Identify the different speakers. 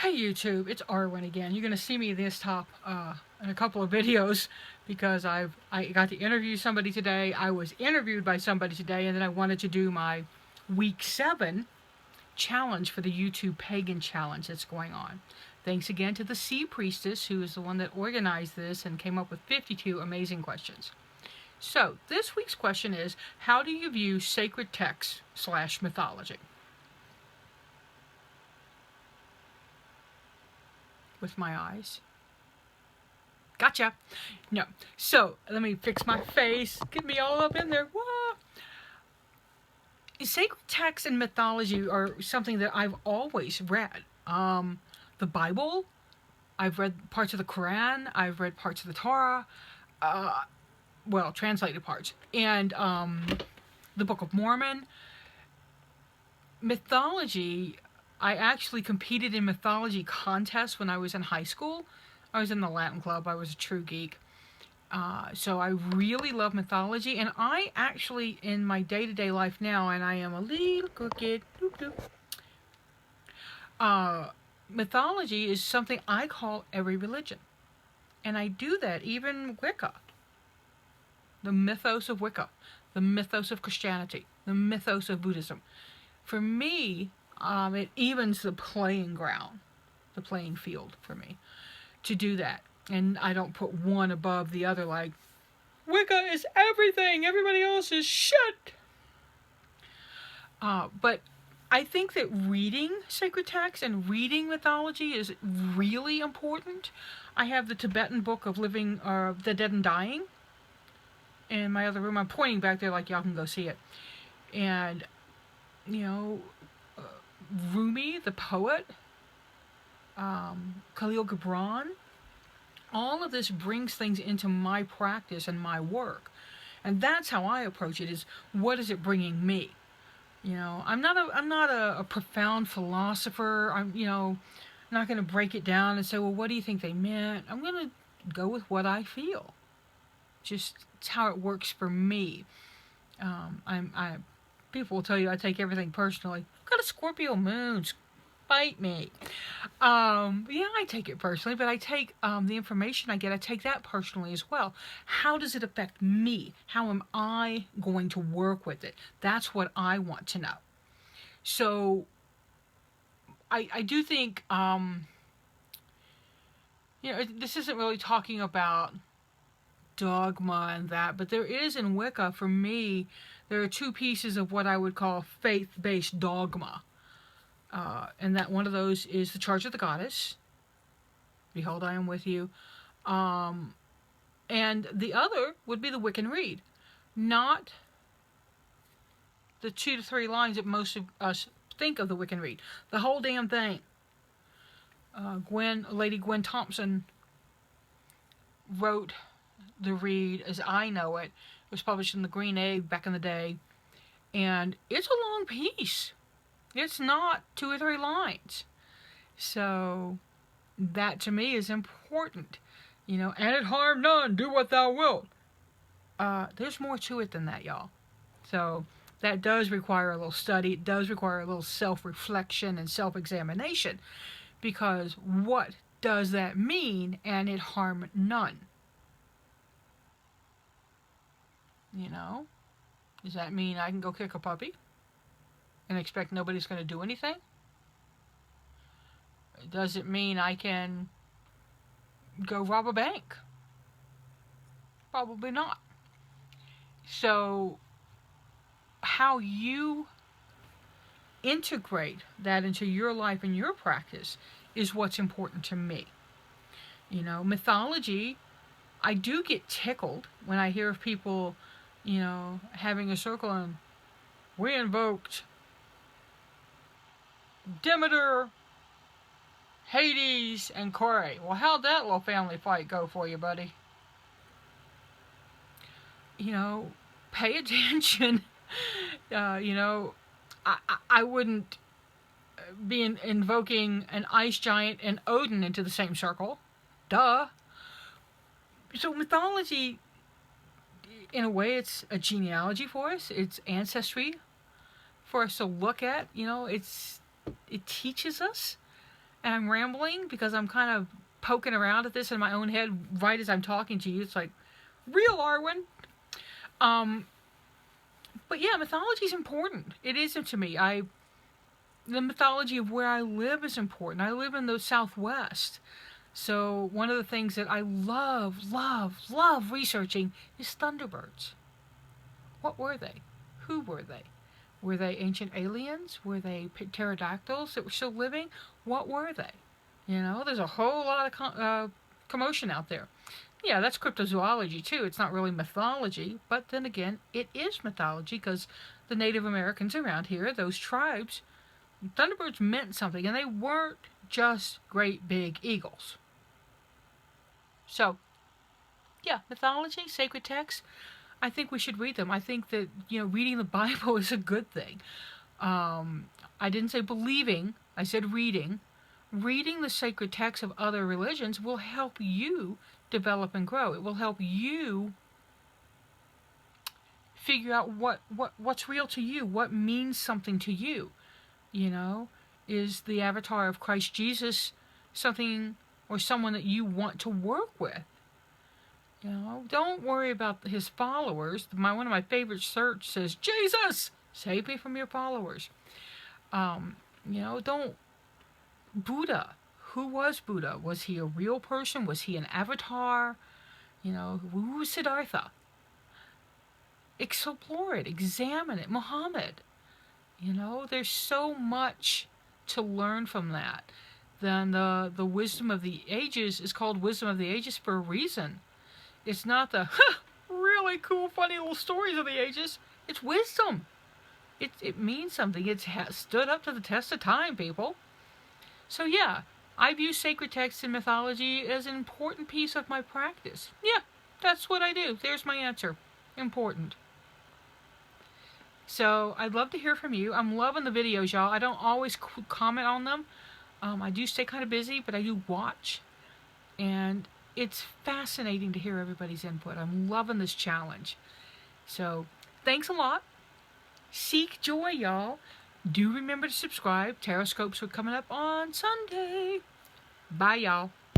Speaker 1: Hey YouTube, it's Arwen again. You're gonna see me this top in a couple of videos because I got to interview somebody today. I was interviewed by somebody today, and then I wanted to do my week 7 challenge for the YouTube Pagan challenge that's going on. Thanks again to the Sea Priestess, who is the one that organized this and came up with 52 amazing questions. So this week's question is: how do you view sacred texts / mythology? With my eyes. Gotcha. No. So, let me fix my face. Get me all up in there. Whoa. Sacred texts and mythology are something that I've always read. The Bible, I've read parts of the Quran, I've read parts of the Torah, well, translated parts, and the Book of Mormon. Mythology, I actually competed in mythology contests when I was in high school. I was in the Latin club. I was a true geek. So I really love mythology. And I actually, in my day-to-day life now, and I am a little crooked, mythology is something I call every religion. And I do that, even Wicca. The mythos of Wicca. The mythos of Christianity. The mythos of Buddhism. For me, it evens the playing ground, the playing field for me, to do that. And I don't put one above the other like, Wicca is everything, everybody else is shit. But I think that reading sacred texts and reading mythology is really important. I have the Tibetan book of living, the dead and dying in my other room. I'm pointing back there like y'all can go see it. And, you know, Rumi, the poet, Khalil Gibran, all of this brings things into my practice and my work. And that's how I approach it, is what is it bringing me? You know, I'm not a profound philosopher. I'm not going to break it down and say, well, what do you think they meant? I'm going to go with what I feel. Just, it's how it works for me. People will tell you I take everything personally. I've got a Scorpio moon. Bite me. Yeah, I take it personally, but I take the information I get, I take that personally as well. How does it affect me? How am I going to work with it? That's what I want to know. So, I do think, this isn't really talking about dogma and that, but there is in Wicca, for me, there are two pieces of what I would call faith-based dogma. And that one of those is the charge of the goddess. Behold, I am with you. And the other would be the Wiccan Rede. Not the 2 to 3 lines that most of us think of the Wiccan Rede. The whole damn thing. Lady Gwen Thompson wrote the Rede as I know it. It was published in the Green Egg back in the day. And it's a long piece. It's not 2 or 3 lines. So that to me is important. And it harm none, do what thou wilt. There's more to it than that, y'all. So that does require a little study. It does require a little self-reflection and self-examination. Because what does that mean? And it harm none. Does that mean I can go kick a puppy and expect nobody's going to do anything? Does it mean I can go rob a bank? Probably not. So, how you integrate that into your life and your practice is what's important to me. Mythology, I do get tickled when I hear of people, having a circle and we invoked Demeter, Hades, and Kore. Well, how'd that little family fight go for you, buddy? Pay attention. I wouldn't be invoking an ice giant and Odin into the same circle. Duh. So mythology, in a way, it's a genealogy for us. It's ancestry for us to look at. It teaches us. and I'm rambling because I'm kind of poking around at this in my own head right as I'm talking to you. It's like, real Arwen. But yeah, mythology is important. It is to me. The mythology of where I live is important. I live in the Southwest. So one of the things that I love researching is thunderbirds. What were they? Who were they? Were they ancient aliens? Were they pterodactyls that were still living? What were they? You know, there's a whole lot of commotion out there. Yeah, that's cryptozoology too. It's not really mythology, but then again, it is mythology because the Native Americans around here, those tribes, thunderbirds meant something, and they weren't just great big eagles. So, yeah, mythology, sacred texts, I think we should read them. I think that, reading the Bible is a good thing. I didn't say believing, I said reading. Reading the sacred texts of other religions will help you develop and grow. It will help you figure out what's real to you, what means something to you. Is the avatar of Christ Jesus something or someone that you want to work with? Don't worry about his followers. One of my favorite search says, Jesus, save me from your followers. Don't. Buddha. Who was Buddha? Was he a real person? Was he an avatar? Who was Siddhartha? Explore it. Examine it. Muhammad. There's so much to learn from that. Then the wisdom of the ages is called wisdom of the ages for a reason. It's not the really cool, funny little stories of the ages. It's wisdom. It means something. It's stood up to the test of time, people. So yeah, I view sacred texts and mythology as an important piece of my practice. Yeah, that's what I do. There's my answer. Important. So I'd love to hear from you. I'm loving the videos, y'all. I don't always comment on them. I do stay kind of busy, but I do watch. And it's fascinating to hear everybody's input. I'm loving this challenge. So thanks a lot. Seek joy, y'all. Do remember to subscribe. Taroscopes are coming up on Sunday. Bye, y'all.